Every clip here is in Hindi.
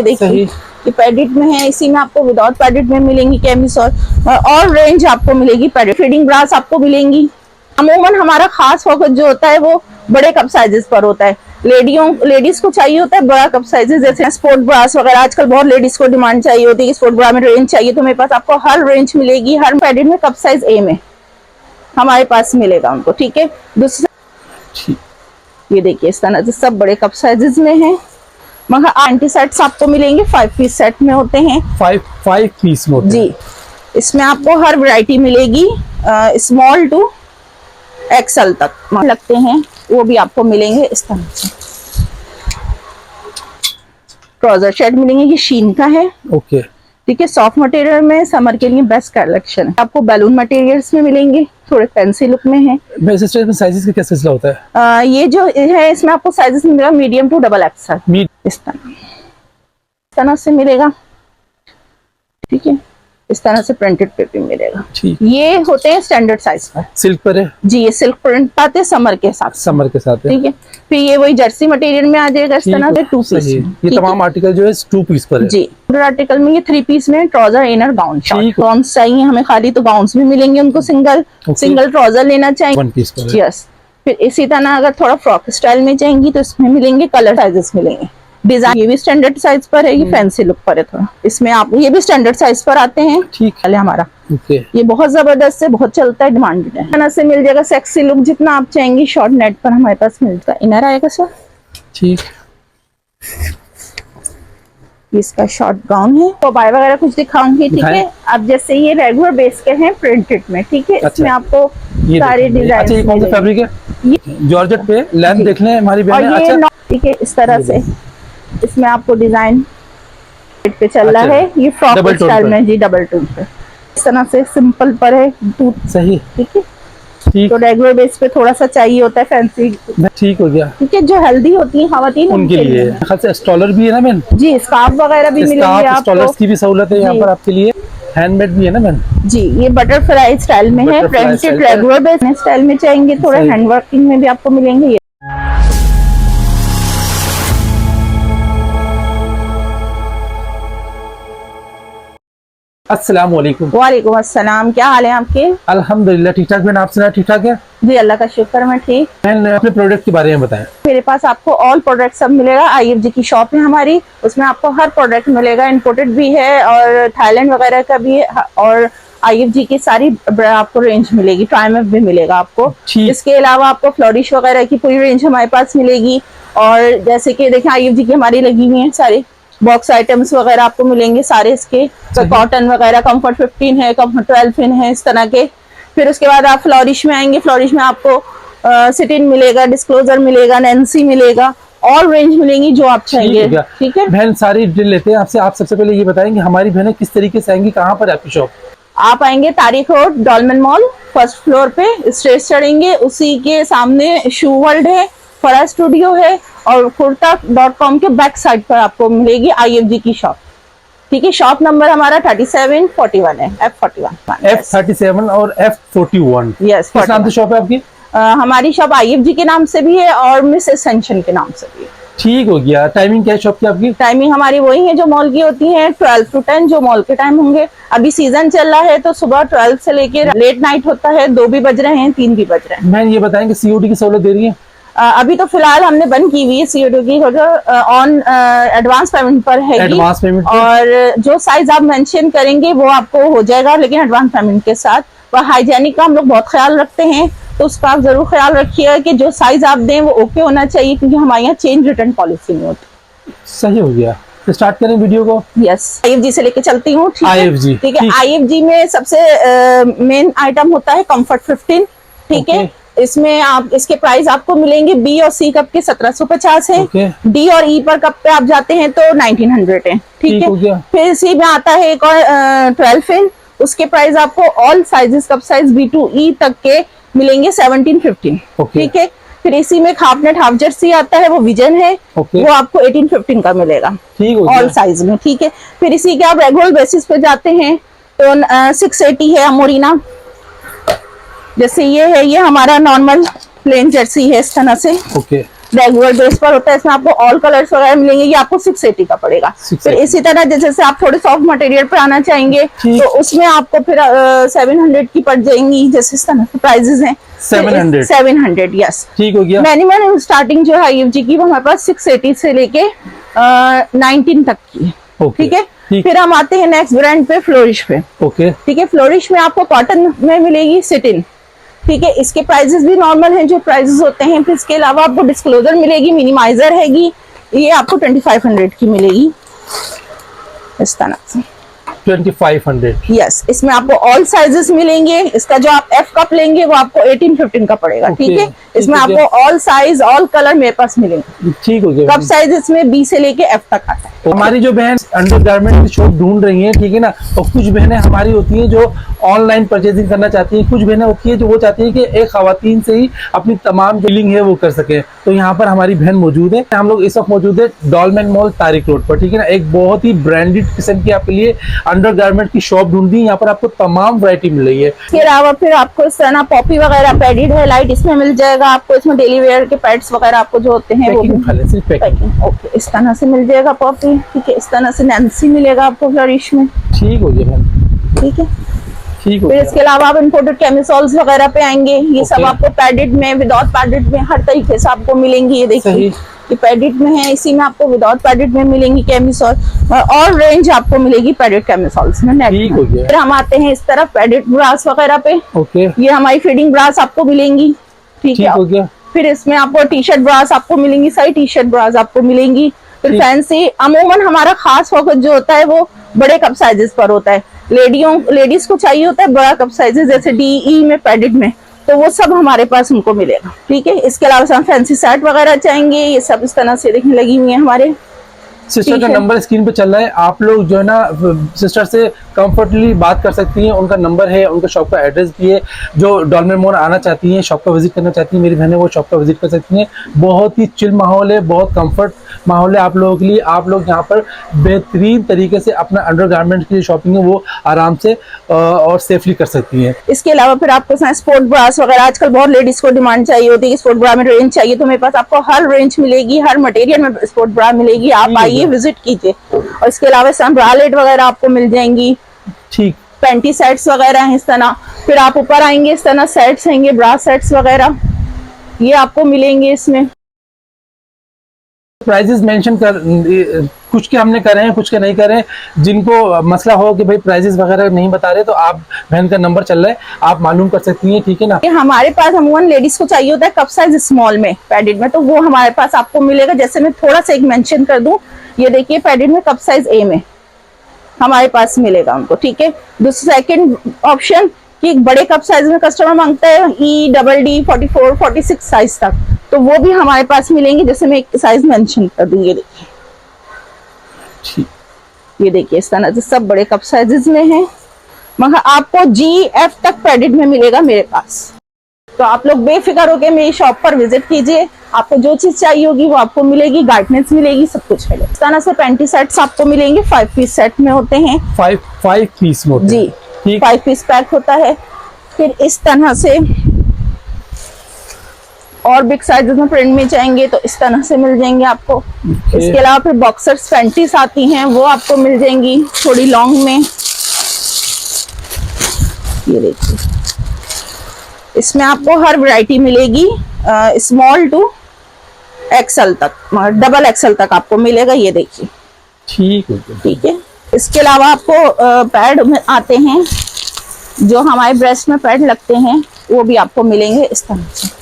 देखिए ये पैडेड में है, इसी में आपको विदाउट पैडेड में मिलेंगी कैमिसोल और रेंज आपको मिलेगी। पैडेड फीडिंग ब्रास आपको मिलेंगी। अमूमन हमारा खास फोकस जो होता है वो बड़े कप साइजेस पर होता है। लेडीज को चाहिए होता है बड़ा कप साइजेस, जैसे स्पोर्ट ब्रास वगैरह आजकल बहुत लेडीज को डिमांड चाहिए होती है कि स्पोर्ट ब्रा में रेंज चाहिए, तो मेरे पास आपको हर रेंज मिलेगी। हर पैडेड में कप साइज ए में हमारे पास मिलेगा उनको। ठीक है, दूसरा ये देखिए इस तरह से सब बड़े कप साइजेस में है। मगर आंटी सेट्स आपको मिलेंगे 5 पीस सेट में होते हैं। 5 पीस में होते हैं जी। इसमें आपको हर वैरायटी मिलेगी, स्मॉल टू एक्सल तक लगते हैं वो भी आपको मिलेंगे। इस तरह से ट्राउजर शर्ट मिलेंगे, ये शीन का है। ओके, ठीक है, सॉफ्ट मटेरियल में समर के लिए बेस्ट कलेक्शन है। आपको बैलून मटेरियल्स में मिलेंगे, थोड़े फैंसी लुक में है। साइजेस का क्या सिलसिला होता है? ये जो है इसमें आपको साइजेस मिलेगा मीडियम टू डबल एक्सल, इस तरह से मिलेगा। ठीक है, इस तरह से प्रिंटेड पे भी मिलेगा। ये होते हैं स्टैंडर्ड साइज पर, सिल्क पर है जी। ये सिल्क प्रिंट आते हैं समर के साथ, ठीक है। फिर ये वही जर्सी मटेरियल में आ जाएगा इस तरह से 2 पीस। ये तमाम आर्टिकल जो है 2 पीस पर है जी। आर्टिकल में ये 3 पीस में ट्राउजर इनर गाउन, गाउन्स चाहिए हमें खाली तो गाउन्स भी मिलेंगे उनको। सिंगल ट्राउजर लेना चाहिए 1 पीस पर, यस। फिर इसी तरह अगर थोड़ा फ्रॉक स्टाइल में चाहेंगी तो इसमें मिलेंगे कलर साइजेस मिलेंगे। डिजाइन ये भी स्टैंडर्ड साइज पर है, ये फैंसी लुक पर है थोड़ा। इसमें आप ये भी स्टैंडर्ड साइज पर आते हैं। ठीक है हमारा ये बहुत जबरदस्त है, बहुत चलता है, डिमांडेड है। इतना से मिल जाएगा सेक्सी लुक जितना आप चाहेंगी। शॉर्ट नेट पर हमारे पास मिलता है। इनर आएगा सर, ठीक। इसका शॉर्ट गाउन है तो बाय वगैरह कुछ दिखाऊंगी। ठीक है, अब जैसे ये रेगुलर बेस के हैं प्रिंटेड में। ठीक है, इसमें आपको सारे डिजाइन। अच्छा, ये कौन सा फैब्रिक है? जॉर्जेट पे लेंथ देख लें हमारी बहन। अच्छा, ठीक है, इस तरह से इसमें आपको डिजाइन पे चल रहा है। ये फ्रॉक स्टाइल में जी, डबल टोन पे इस तरह से सिंपल पर है। सही, ठीक है। तो रेगुलर बेस पे थोड़ा सा चाहिए होता है फैंसी। ठीक हो गया। ठीक है, जो हेल्दी होती है खवातीन उनके लिए खास स्टॉलर भी है ना मैम? जी, स्कार्फ वगैरह भी मिलेंगे आपको। स्टॉलर्स की भी सहूलत है यहाँ पर आपके लिए। हैंडमेड भी है ना मैम? जी, ये बटरफ्लाई स्टाइल में है। प्रिंटेड रेगुलर बेस स्टाइल में चाहेंगे थोड़ा हैंडवर्किंग में भी आपको मिलेंगे। अस्सलाम वालेकुम। वालेकुम अस्सलाम, क्या हाल है आपके? अल्हम्दुलिल्लाह ठीक ठाक। मैंने आपसे ठीक ठाक है जी, अल्लाह का शुक्र, मैं ठीक। अपने प्रोडक्ट के बारे में बताएं। मेरे पास आपको ऑल प्रोडक्ट सब मिलेगा। IFG की शॉप है हमारी, उसमें आपको हर प्रोडक्ट मिलेगा। इम्पोर्टेड भी है और थाईलैंड वगैरह का भी है। और IFG की सारी आपको रेंज मिलेगी। ट्राइमफ भी मिलेगा आपको। इसके अलावा आपको फ्लोरिश वगैरह की पूरी रेंज हमारे पास मिलेगी। और जैसे कि देखें IFG की हमारी लगी हुई है सारी बॉक्स आइटम्स वगैरह आपको मिलेंगे सारे इसके। तो कॉटन वगैरह कंफर्ट 15 है, कंफर्ट 12 इन है, इस तरह के। फिर उसके बाद आप फ्लोरिश में आएंगे। फ्लोरिश में आपको सिटिन मिलेगा, डिस्क्लोजर मिलेगा, नैन्सी मिलेगा, और रेंज मिलेंगी जो आप चाहेंगे। ठीक है बहन, सारी डिटेल लेते हैं आपसे। आप सबसे पहले ये बताएंगे हमारी बहनें किस तरीके से आएंगी, कहाँ पर आपकी शॉप? आप आएंगे Tariq road, Dolmen mall, first floor पे स्टेज चढ़ेंगे, उसी के सामने शू वर्ल्ड है, फरा स्टूडियो है, और kurta.com के बैक साइड पर आपको मिलेगी IFG की शॉप। ठीक है, शॉप नंबर हमारा 3741 है, F37 और F41। यस, किस नाम से शॉप है आपकी? हमारी शॉप IFG के नाम से भी है और मिस एसेंशन के नाम से भी है। ठीक हो गया। टाइमिंग क्या है शॉप की आपकी? टाइमिंग हमारी वही है जो मॉल की होती है, 12 to 10 जो मॉल के टाइम होंगे। अभी सीजन चल रहा है तो सुबह 12 से लेकर लेट नाइट होता है, 2 भी बज रहे हैं, 3 भी बज रहे हैं। मैम ये बताएंगे COD की सहूलत दे रही है? अभी तो फिलहाल हमने बंद की हुई है COD की, ऑन एडवांस पेमेंट पर है। एडवांस पेमेंट और जो साइज आप मेंशन करेंगे वो आपको हो जाएगा, लेकिन एडवांस पेमेंट के साथ। वह हाइजेनिक का हम लोग बहुत ख्याल रखते हैं, तो उसका आप जरूर ख्याल रखिएगा कि जो साइज आप दें वो ओके होना चाहिए, क्योंकि हमारे यहाँ चेंज रिटर्न पॉलिसी नहीं होती। सही हो गया, तो स्टार्ट करें वीडियो को। यस, IFG से लेके चलती हूँ। IFG ठीक है। IFG में सबसे मेन आइटम होता है कंफर्ट 15। ठीक है, इसमें आप इसके प्राइस आपको मिलेंगे B और C कप के 1750 है। D और E पर कप पे आप जाते हैं तो 1900 है। ठीक है, फिर C में आता है एक और 12 इन, उसके प्राइस आपको all sizes cup size B to E तक के मिलेंगे 1750। ठीक है, फिर इसी में हाफ नेट हाफ जर्सी आता है, वो विजन है, वो आपको 1815 का मिलेगा ऑल साइज में। ठीक है, फिर इसी के आप रेगुलर बेसिस पे जाते हैं तो 680 है अमोरीना। जैसे ये है, ये हमारा नॉर्मल प्लेन जर्सी है इस तरह से। रेगुलर बेस पर होता है, इसमें आपको ऑल कलर्स वगैरह मिलेंगे, ये आपको 680 का पड़ेगा। 680। फिर इसी तरह जैसे आप थोड़े सॉफ्ट मटेरियल पे आना चाहेंगे ठीक। तो उसमें आपको फिर 700 की पड़ जाएंगी, जैसे इस तरह से प्राइजेस हैं। 700। 700 यस। ठीक हो गया। मिनिमम स्टार्टिंग जो है IFG की वो हमारे पास 680 से लेके 19 तक की है। ओके, ठीक है। ठीक। फिर हम आते हैं नेक्स्ट ब्रांड पे, फ्लोरिश पे। ओके, ठीक है। फ्लोरिश में आपको कॉटन में मिलेगी सिटिन। ठीक है। इसके प्राइजेस भी नॉर्मल हैं जो प्राइजेस होते हैं। फिर इसके अलावा आपको डिस्क्लोजर मिलेगी, मिनिमाइजर हैगी, ये आपको 2500 की मिलेगी इस तरह से। 2500। यस। इसमें आपको ऑल साइजेस मिलेंगे। इसका जो आप एफ कप लेंगे वो आपको 18-15 का पड़ेगा। ओके, ठीक है। इसमें ठीक है। आपको ऑल साइज ऑल कलर मेरे पास मिलेंगे। ठीक हो गया। कप साइज इसमें बी से लेके एफ तक आता है। हमारी जो बहन अंडरगारमेंट की शॉप ढूंढ रही हैं, ठीक है ना, और कुछ बहनें हमारी होती हैं जो ऑनलाइन परचेजिंग करना चाहती हैं, कुछ बहनें होती है जो वो चाहती है कि एक खवातीन से ही अपनी तमाम डीलिंग है वो कर सके। तो यहाँ पर हमारी बहन मौजूद है। हम लोग इस वक्त मौजूद है डॉलमेन मॉल तारिक रोड पर, ठीक है ना। एक बहुत ही ब्रांडेड किस्म की आपके लिए अंडरगारमेंट की शॉप ढूंढ दी। यहाँ पर आपको तमाम वैरायटी मिल रही है। इसके अलावा फिर आपको इस तरह पॉपी वगैरह पैडेड है लाइट, इसमें मिल जाएगा आपको। इसमें डेली वेयर के पैड्स वगैरह आपको जो होते हैं वो पैकिंग खाली, सिर्फ पैकिंग। ओके, इस तरह से मिल जाएगा पॉपी। ठीक है। इस तरह से नैन्सी मिलेगा आपको फ्लोरिश में। ठीक हो गया बहन, ठीक है। ठीक हो फिर गया। इसके अलावा आप इम्पोर्टेड केमिसोल्स वगैरह पे आएंगे, ये सब ओके। आपको पैडेड में, विदाउट पैडेड में, हर तरीके से आपको मिलेंगी। ये देखिए, सही। ये पैडेड में है, इसी में आपको विदाउट पैडेड में मिलेंगी केमिसोल, और रेंज आपको मिलेगी पैडेड केमिसोल्स में, नेट ठीक में। हो गया। फिर हम आते हैं इस तरफ पैडेड ब्रास वगैरह पे। ओके, ये हमारी फीडिंग ब्रास आपको मिलेंगी। ठीक ठीक हो है। गया। फिर इसमें आपको टी शर्ट ब्रास आपको मिलेंगी, सारी टी शर्ट ब्रास आपको मिलेंगी। फिर ठीक। फैंसी, अमूमन हमारा खास फोकस जो होता है वो बड़े कप साइजेस पर होता है। लेडीज को चाहिए होता है बड़ा कप साइजेस, जैसे DE में पैडेड में, तो वो सब हमारे पास उनको मिलेगा। ठीक है। इसके अलावा हम फैंसी सेट वगैरह चाहेंगे, ये सब इस तरह से देखने लगी हुई है हमारे। सिस्टर ठीक का है। नंबर स्क्रीन पे चल रहा है, आप लोग जो है ना सिस्टर से कंफर्टेबली बात कर सकती हैं। उनका नंबर है, उनका शॉप का एड्रेस भी है। जो डॉलमेन मॉल आना चाहती हैं, शॉप का विजिट करना चाहती हैं, मेरी बहनें वो शॉप का विजिट कर सकती हैं। बहुत ही चिल माहौल है, बहुत कंफर्ट माहौल है आप लोगों के लिए। आप लोग यहाँ पर बेहतरीन तरीके से अपना अंडरगारमेंट की शॉपिंग है वो आराम से और सेफली कर सकती हैं। इसके अलावा फिर आपको स्पोर्ट ब्रास वगैरह, आजकल बहुत लेडीज को डिमांड चाहिए होती है कि स्पोर्ट ब्रा में रेंज चाहिए, तो मेरे पास आपको हर रेंज मिलेगी, हर मटेरियल में स्पोर्ट ब्रा मिलेगी। आप आइए, विजिट कीजिए। और इसके अलावा ब्रालेट वगैरह आपको मिल जाएंगी, ठीक। पैंटी सेट्स वगैरह हैं इस तरह। फिर आप ऊपर आएंगे, इस तरह सेट्स हैंगे, ब्रा सेट्स वगैरह ये आपको मिलेंगे इसमें। प्राइजेस मेंशन कर, कुछ के हमने करे हैं, कुछ के नहीं करे हैं। जिनको मसला हो कि भाई प्राइजेस वगैरह नहीं बता रहे, तो आप बहन का नंबर चल रहा है, आप मालूम कर सकती हैं। ठीक है ना। ये हमारे पास अमूमन लेडीज को चाहिए होता है कप साइज स्मॉल में, पैडेड में, तो वो हमारे पास आपको मिलेगा। जैसे मैं थोड़ा सा एक मेंशन कर दूं, ये देखिए पैडेड में कप साइज A में हमारे पास मिलेगा उनको। ठीक है। दूसरा सेकंड ऑप्शन कि बड़े कप साइज में कस्टमर मांगता है EDD 44, 46 साइज तक, तो वो भी हमारे पास मिलेंगे। जैसे मैं एक साइज मेंशन कर दूं, ये देखिए, ठीक। ये देखिए इस तरह से सब बड़े कप साइजेस में है, मगर आपको GF तक पैडेड में मिलेगा मेरे पास। तो आप लोग बेफिक्र होकर मेरी शॉप पर विजिट कीजिए, आपको जो चीज चाहिए होगी वो आपको मिलेगी, गाइडनेस मिलेगी, सब कुछ मिलेगा। इस तरह से पैंटी सेट्स आपको मिलेंगे, 5 पीस सेट में होते हैं। 5 पीस में होते हैं। जी, ठीक। 5 पीस पैक होता है। फिर इस तरह से और बिग साइज में प्रिंट में चाहेंगे तो इस तरह से मिल जाएंगे आपको। इसके अलावा फिर बॉक्सर्स पैंटीज आती हैं, वो आपको मिल जाएंगी थोड़ी लॉन्ग में। ये देखिए, इसमें आपको हर वैरायटी मिलेगी, स्मॉल टू XL तक, डबल XL तक आपको मिलेगा। ये देखिए, ठीक है। ठीक है। इसके अलावा आपको पैड में आते हैं, जो हमारे ब्रेस्ट में पैड लगते हैं, वो भी आपको मिलेंगे इस तरह से।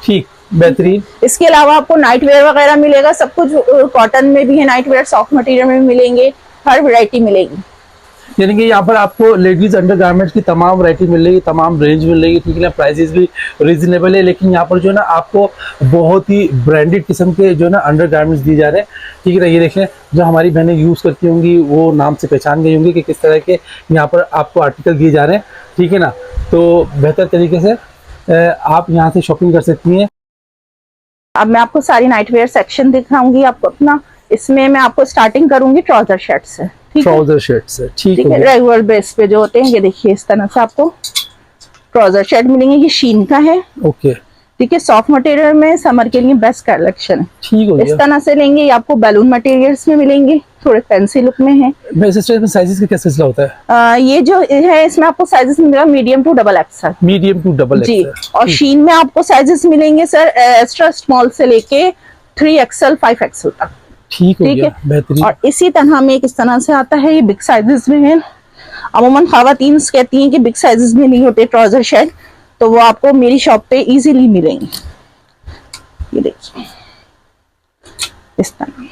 ठीक, बेहतरीन। इसके अलावा आपको नाइट वेयर वगैरह मिलेगा, सब कुछ कॉटन में भी है, नाइट वेयर सॉफ्ट मटेरियल में भी मिलेंगे, हर वैरायटी मिलेगी। यानी कि यहाँ पर आपको लेडीज अंडरगारमेंट्स की तमाम वैरायटी मिल रही है, तमाम रेंज मिल रही है। ठीक है ना। प्राइसेस भी रीजनेबल है, लेकिन यहाँ पर जो है ना आपको बहुत ही ब्रांडेड किस्म के जो है ना अंडरगारमेंट्स दिए जा रहे हैं। ठीक है ना। ये देखें, जो हमारी बहनें यूज़ करती होंगी वो नाम से पहचान गई होंगी कि किस तरह के यहाँ पर आपको आर्टिकल दिए जा रहे हैं। ठीक है ना। तो बेहतर तरीके से आप यहाँ से शॉपिंग कर सकती हैं। अब मैं आपको सारी नाइट वेयर सेक्शन दिखाऊंगी आपको अपना। इसमें मैं आपको स्टार्टिंग करूंगी ट्राउजर शर्ट से। ठीक है। ट्राउजर शर्ट से, ठीक ठीक है। है। रेगुलर बेस पे जो होते हैं, ये देखिए इस तरह से आपको ट्राउजर शर्ट मिलेंगे, ये शीन का है। ओके। ठीक है, सॉफ्ट मटेरियल में समर के लिए बेस्ट कलेक्शन है। ठीक हो इस गया। तरह से लेंगे, ये आपको बैलून मटेरियल्स में मिलेंगे, थोड़े फैंसी लुक में है। वैसे सिस्टर इसमें साइजेस का क्या सिलसिला होता है? ये जो है इसमें आपको साइजेस मिलेगा medium to double XL. Medium to double जी, एक्सएल। और शीन में आपको साइजेस मिलेंगे सर एक्स्ट्रा स्मॉल से लेके 3XL 5XL तक। ठीक हो ठीक गया, है, बेहतरीन। और इसी तरह में एक इस तरह से आता है, ये बिग साइजेस में है। अमूमन खवातीन कहती हैं कि बिग साइजेस में नहीं होते ट्राउजर शेड, तो वो आपको मेरी शॉप पे इजीली मिलेंगे। ये देखिए इस तरह,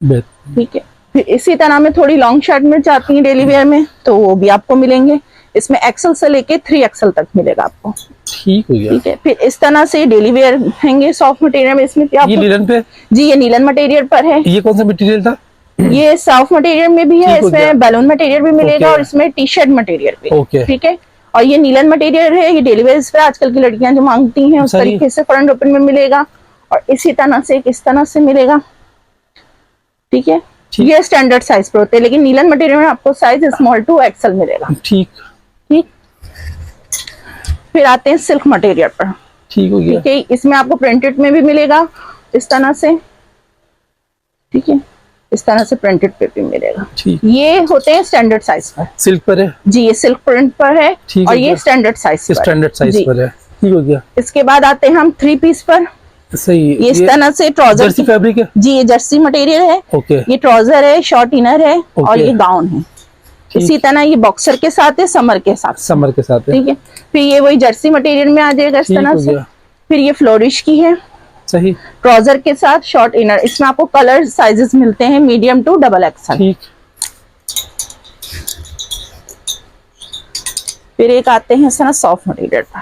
बेहतरीन। ठीक है। फिर इसी तरह में थोड़ी लॉन्ग शर्ट में चाहती हैं डेली वेयर में, तो वो भी आपको मिलेंगे। इसमें एक्सल से लेके 3XL तक मिलेगा आपको। ठीक हो गया। ठीक है, फिर इस तरह से डेली वेयर हैंगे सॉफ्ट मटेरियल में। इसमें क्या ये आपको, लिनन पे, जी ये नीलन मटेरियल पर है। ये कौन सा मटेरियल था? ये सॉफ्ट मटेरियल में भी है, ठीक हो गया। इसमें बैलून मटेरियल भी मिलेगा ओके। और इसमें टी शर्ट मटेरियल भी। ओके। ठीक है, और ये नीलन मटेरियल है, ये डेली वेयर पे आजकल की लड़कियां जो मांगती हैं उस सही। तरीके से फ्रंट ओपन में मिलेगा, और इसी तरह से इस तरह से मिलेगा। ठीक है, ठीक। ये स्टैंडर्ड साइज पे होते हैं, लेकिन नीलन मटेरियल में आपको साइज स्मॉल टू एक्सएल मिलेगा। ठीक। ठीक, फिर आते हैं सिल्क मटेरियल पर। ठीक हो गया। ठीक है, इसमें आपको प्रिंटेड में भी मिलेगा इस तरह से। ठीक है, इस तरह से प्रिंटेड पे भी मिलेगा। ठीक। ये होते हैं स्टैंडर्ड साइज पर। सिल्क पर है। जी, ये सिल्क प्रिंट पर है, ठीक और है, ये स्टैंडर्ड साइज पर। स्टैंडर्ड साइज जी। पर है। ठीक हो गया। इसके बाद आते हैं हम 3 पीस पर। सही। ये इस तरह से ट्राउजर जर्सी फैब्रिक है। जी, ये जर्सी मटेरियल है। ओके। ये ट्राउजर है, शॉर्ट इनर है, और ओके। ये गाउन है। ठीक। इसी तरह ये बॉक्सर के साथ है, समर के साथ। समर के साथ है। ठीक है, फिर ये वही जर्सी मटेरियल में आ जाएगा इस ठीक तरह हो से। गया। फिर ये फ्लोरिश की है, सही। ट्राउजर के साथ शॉर्ट इनर। इसमें आपको कलर साइजेस मिलते हैं मीडियम टू डबल एक्सएल। ठीक। फिर एक आते हैं इस तरह सॉफ्ट मटेरियल पर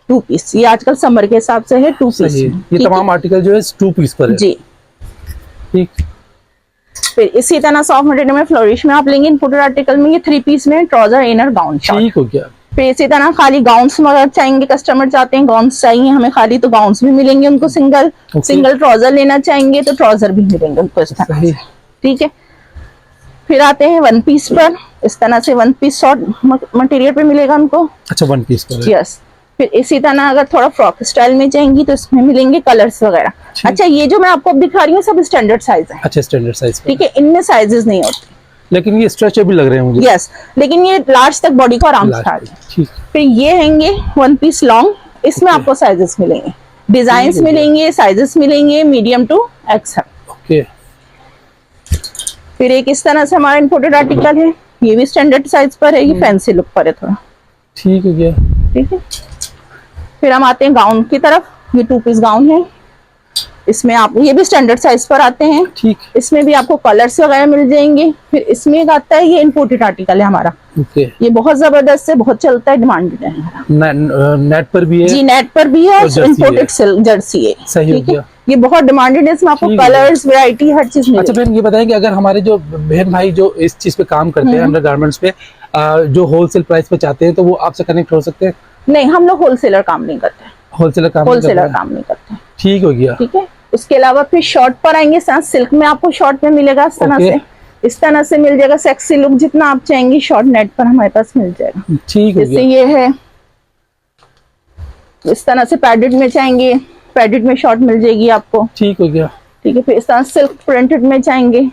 2 पीस। ये आजकल समर के हिसाब से है 2 पीस। सही। ये तमाम आर्टिकल जो है 2 पीस पर है। जी। ठीक। फिर इसी तरह सॉफ्ट मटेरियल में फ्लोरिश में आप लेंगे इम्पोर्टेड आर्टिकल में, ये 3 पीस में ट्राउजर इनर गाउन शॉर्ट। ठीक हो गया। फिर इसी तरह खाली गाउन्स वगैरह चाहेंगे, कस्टमर चाहते हैं गाउन्स चाहिए हमें खाली, तो गाउन्स भी मिलेंगे उनको सिंगल। ओके। सिंगल ट्राउजर लेना चाहेंगे तो ट्राउजर भी मिलेंगे उनको इस तरह सही। से। ठीक है, फिर आते हैं 1 पीस पर। इस तरह से 1 पीस शॉर्ट मटेरियल पे मिलेगा उनको। अच्छा, 1 पीस पर है। यस। फिर इसी तरह अगर थोड़ा फ्रॉक स्टाइल में चाहेंगी तो इसमें मिलेंगे कलर्स वगैरह। ठीक। अच्छा, ये जो मैं आपको अब दिखा रही हूँ सब स्टैंडर्ड साइज है। अच्छा, स्टैंडर्ड साइज पर। ठीक है, इनमें साइजेस नहीं होते। लेकिन ये स्ट्रेचेबल लग रहे हैं मुझे। यस, लेकिन ये लार्ज तक बॉडी को आराम से आ लास्ट। जाए। ठीक। फिर ये हैंगे 1 पीस लॉन्ग, इसमें ओके। आपको साइजेस मिलेंगे, डिजाइन्स ठीक है। मिलेंगे, साइजेस मिलेंगे मीडियम टू एक्सएल। ओके। फिर एक इस तरह से हमारा इंपोर्टेड आर्टिकल है, ये भी स्टैंडर्ड साइज पर है, ये फैंसी लुक पर है थोड़ा। ठीक हो गया। ठीक है, फिर हम आते हैं गाउन की तरफ। ये 2 पीस गाउन है, इसमें आप ये भी स्टैंडर्ड साइज पर आते हैं। ठीक। इसमें भी आपको कलर्स वगैरह मिल जाएंगे। फिर इसमें एक आता है, ये इंपोर्टेड आर्टिकल है हमारा, ओके। ये बहुत जबरदस्त है, बहुत चलता है, डिमांडेड है हमारा। नेट पर भी है। जी, नेट पर भी है, और जर्सी इंपोर्टेड है। सिल्क जर्सी है। सही हो ठीक है, गया। ये बहुत डिमांडेड है, इसमें आपको ठीक है। कलर्स वैरायटी हर चीज अच्छा मिलेगी। बहन, ये बताएं कि अगर हमारे जो बहन भाई जो इस चीज पे काम करते हैं अंडर गारमेंट्स पे, जो होलसेल प्राइस पे चाहते हैं, तो वो आपसे कनेक्ट हो सकते हैं? नहीं, हम लोग होलसेलर काम नहीं करते, होलसेलर काम नहीं करते होलसेलर हैं? काम नहीं करते। ठीक हो गया। ठीक है, उसके अलावा फिर शॉर्ट पर आएंगे, साथ सिल्क में आपको शॉर्ट में मिलेगा इस तरह ओके। से। इस तरह से मिल जाएगा सेक्सी लुक, जितना आप चाहेंगे शॉर्ट नेट पर हमारे पास मिल जाएगा। ठीक हो जैसे गया। ये है, इस तरह से पैडेड में चाहेंगे, पैडेड में शॉर्ट मिल जाएगी आपको। ठीक हो गया। ठीक है, फिर इस तरह सिल्क प्रिंटेड में चाहेंगे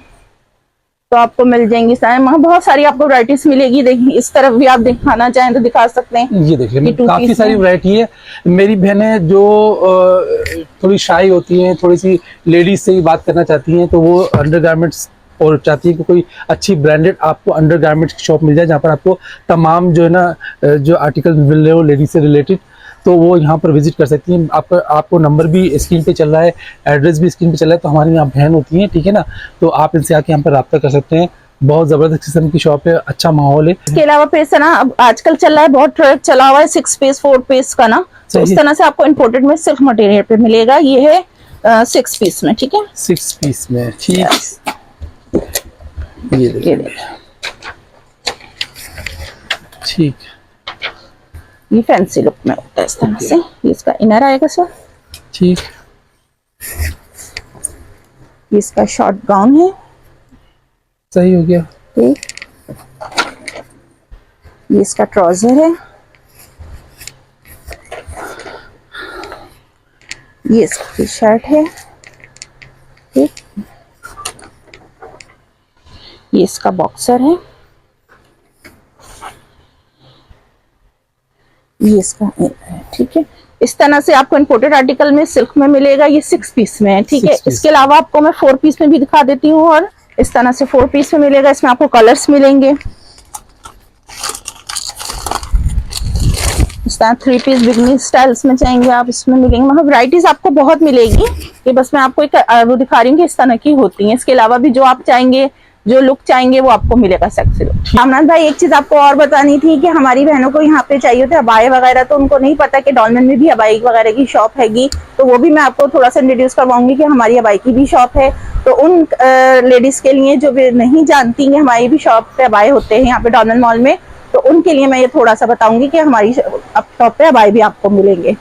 तो आपको मिल जाएंगी। वहाँ बहुत सारी आपको वैरायटीज मिलेगी। देखिए, इस तरफ भी आप दिखाना चाहें तो दिखा सकते हैं। ये देखिए, ये 2 काफी पीस सारी है। वैरायटी है। मेरी बहनें जो थोड़ी शाई होती हैं, थोड़ी सी लेडीज से ही बात करना चाहती हैं, तो वो अंडर गारमेंट्स और चाहती है कि कोई अच्छी ब्रांडेड आपको अंडर गारमेंट्स की शॉप मिल जाए, जहाँ पर आपको तमाम जो है ना जो आर्टिकल मिल रहे हो लेडीज से रिलेटेड, तो वो यहाँ पर विजिट कर सकती हैं। आपको नंबर भी स्क्रीन पे चल रहा है, एड्रेस भी स्क्रीन पे चल रहा है, तो हमारी यहाँ बहन होती हैं, ठीक है ना, तो आप इनसे आके यहाँ पर रब्ता कर सकते हैं। बहुत जबरदस्त किस्म की शॉप है, अच्छा माहौल है। इसके अलावा फिर से ना अब आजकल चल रहा है, बहुत ट्रेंड चला हुआ है 6 पीस 4 पीस का ना, तो सही। उस तरह से आपको इंपोर्टेड में सिल्क मटेरियल पे मिलेगा। ये है 6 पीस में। ठीक है, 6 पीस में। ठीक। ये ये देखिए। देखिए, ठीक। ये फैंसी लुक में होता है इस तरह से। ये इसका इनर आएगा सर, ठीक। ये इसका शॉर्ट गाउन है। सही हो गया। ठीक, ये इसका ट्राउजर है। ये इसकी शर्ट है, ठीक, ये इसका बॉक्सर है, ये इसका है, ठीक है। इस तरह से आपको इंपोर्टेड आर्टिकल में सिल्क में मिलेगा, ये 6 पीस में है, ठीक है। 6 पीस। इसके अलावा आपको मैं 4 पीस में भी दिखा देती हूँ, और इस तरह से 4 पीस में मिलेगा। इसमें आपको कलर्स मिलेंगे, इस तरह 3 पीस बिगनी स्टाइल्स में चाहेंगे आप, इसमें मिलेंगे, मतलब वैरायटीज आपको बहुत मिलेगी। ये बस मैं आपको एक वो दिखा रही हूँ कि इस तरह की होती हैं। इसके अलावा भी जो आप चाहेंगे, जो लुक चाहेंगे, वो आपको मिलेगा सेक्सी लुक। आमनाथ भाई, एक चीज आपको और बतानी थी कि हमारी बहनों को यहाँ पे चाहिए थे अबाए वगैरह, तो उनको नहीं पता कि डॉलमेन में भी अबाई वगैरह की शॉप हैगी, तो वो भी मैं आपको थोड़ा सा इंट्रोड्यूस करवाऊंगी कि हमारी अबाई की भी शॉप है। तो उन लेडीज के लिए जो भी नहीं जानती कि हमारी भी शॉप पे अबाए होते हैं यहाँ पे डॉलमेन मॉल में, तो उनके लिए मैं ये थोड़ा सा बताऊंगी कि हमारी शॉप पे अबाई भी आपको मिलेंगे।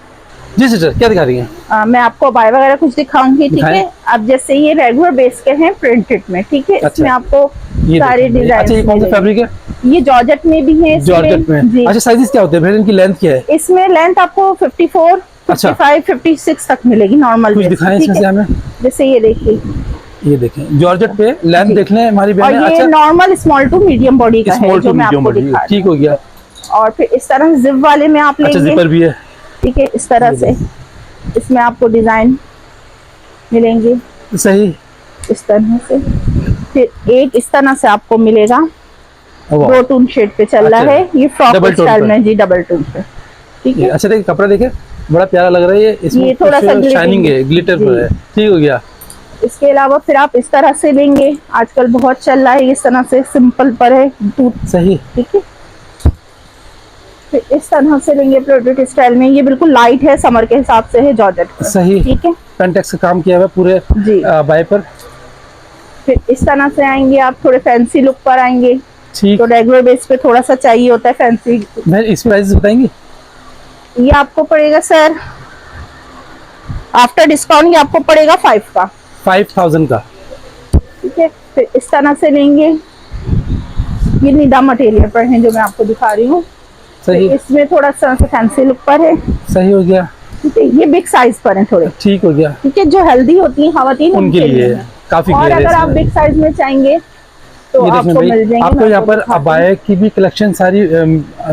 जी सिस्टर, क्या दिखा रही हैं? मैं आपको अबाई वगैरह कुछ दिखाऊंगी, ठीक है। अब जैसे ये रेगुलर बेस के हैं प्रिंटेड में, ठीक है। अच्छा। इसमें आपको ये सारे देखो, डिजाइन। अच्छा ये कौन सा फैब्रिक है? ये जॉर्जेट में भी है, जॉर्जेट में। जी। अच्छा, साइजेस क्या होते हैं? इनकी लेंथ क्या है? इसमें लेंथ आपको 54, अच्छा। 55, 56 तक मिलेगी नॉर्मल। कुछ दिखाएं इसमें से हमें। जैसे ये देखिए, ये देखें जॉर्जेट पे लेंथ देख लें हमारी और बहन। ये अच्छा, normal small to medium body का है स्मॉल जो टू मैं मीडियम आपको बॉडी, दिखा रही ठीक हो गया। हूँ। और फिर इस तरह जिप वाले में आप अच्छा, लेंगे, जिपर भी है, ठीक है। इस तरह से इसमें आपको डिजाइन मिलेंगे सही। इस तरह से। फिर एक इस तरह से आपको मिलेगा, वाह। 2 टून शेड पे चल रहा अच्छा, है, ये फ्रॉक डबल टोन स्टाइल पे। में, जी डबल टून पे, ठीक ये है। अच्छा देखिए, कपड़ा देखे, बड़ा प्यारा लग रहा है ये। इसमें ये थोड़ा सा शाइनिंग है, ग्लिटर जी। पर है, ठीक हो गया। इसके अलावा फिर आप इस तरह से लेंगे, आजकल बहुत चल रहा है, इस तरह से सिंपल पर है टूट, सही। ठीक है। फिर इस तरह से लेंगे प्रोडक्ट स्टाइल में, ये बिल्कुल लाइट है, समर के हिसाब से है, जॉर्जेट पर, सही। ठीक है पेंटेक्स का काम किया हुआ है पूरे जी। बाय पर। फिर इस तरह से आएंगे आप, थोड़े फैंसी लुक पर आएंगे, ठीक। तो रेगुलर बेस पे थोड़ा सा चाहिए होता है फैंसी। मैं इस प्राइस बताएंगे? ये आपको पड़ेगा सर, आफ्टर डिस्काउंट ये आपको पड़ेगा 5 का, 5000 का, ठीक है। फिर इस तरह से लेंगे, ये निदा मटेरियल पर है जो मैं आपको दिखा रही हूँ, सही। इसमें थोड़ा सा फैंसी लुक पर है, सही हो गया, ठीक है। ये बिग साइज पर है थोड़े, ठीक हो गया। ठीक है, जो हेल्दी होती है खवातीन उनके लिए काफी और घेर है अगर आप इसमें। बिग साइज में चाहेंगे तो ये देखिए आपको मिल भाई, जाएंगे। आपको मैं यहाँ आपको पर दिखाती हूँ। अबाया की भी कलेक्शन सारी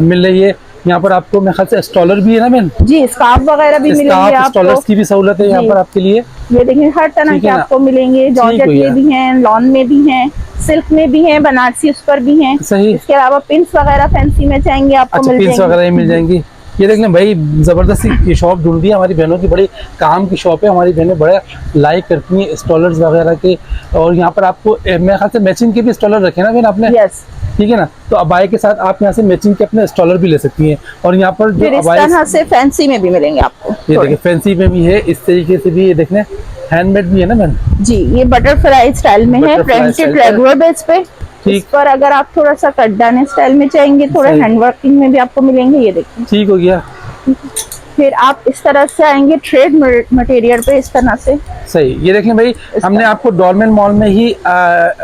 मिल रही है। यहाँ पर आपको मेरे ख्याल से स्टॉलर भी है ना मैम? जी, स्कार्फ वगैरह भी मिलेंगे स्कार्फ, आपको, स्टॉलर्स की भी सहूलत है यहाँ जी। पर आपके लिए। ये देखिए हर तरह ठीक के है ना? आपको मिलेंगे, जॉर्जेट भैया। में भी हैं, लॉन में भी हैं, सिल्क में भी हैं, बनारसी उस पर भी हैं। सही। इसके अलावा पिंस वगैरह फैंसी में चाहेंगे आपको अच्छा, मिल पिंस जाएंगे। वगैरह ही मिल जाएंगी। ये देख लें भाई, जबरदस्ती ये शॉप ढूंढ दी है हमारी बहनों की, बड़ी काम की शॉप है। हमारी बहनें बड़ा लाइक करती हैं स्टॉलर्स वगैरह के। और यहाँ पर आपको मेरे ख्याल से मैचिंग के भी स्टॉलर रखे ना बहन आपने? यस, ठीक है ना, तो अबाया के साथ आप यहाँ से मैचिंग के अपने स्टॉलर भी ले सकती हैं। और यहाँ पर जो फिर इस अबाया, तरह से फैंसी में भी मिलेंगे आपको ये थोड़े। देखिए फैंसी में भी है, इस तरीके से भी ये देखने हैंडमेड भी है ना मैम? जी, ये बटरफ्लाई स्टाइल में है, बटरफ्लाई प्रिंटेड स्टाइल पर। रेगुलर बेस पे। ठीक। इस पर अगर आप थोड़ा सा कटदाने स्टाइल में चाहेंगे, थोड़ा सही। हैंडवर्किंग में भी आपको मिलेंगे, ये देखिए। ठीक हो गया। फिर आप इस तरह से आएंगे ट्रेड मटेरियल पे, इस तरह से। सही। ये देख लें भाई, हमने आपको डॉलमेन मॉल में ही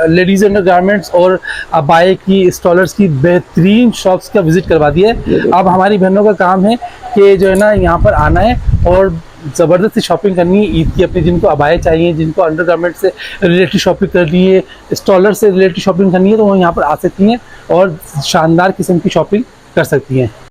लेडीज अंडर गारमेंट्स और अबाए की स्टॉलर्स की बेहतरीन शॉप्स का विजिट करवा दिया है। अब हमारी बहनों का काम है कि जो है ना यहाँ पर आना है और ज़बरदस्ती शॉपिंग करनी है ईद की अपनी। जिनको अबाए चाहिए, जिनको अंडर गारमेंट से रिलेटेड शॉपिंग करनी है, स्टॉलर से रिलेटेड शॉपिंग करनी है, तो वो यहाँ पर आ सकती हैं और शानदार किस्म की शॉपिंग कर सकती हैं।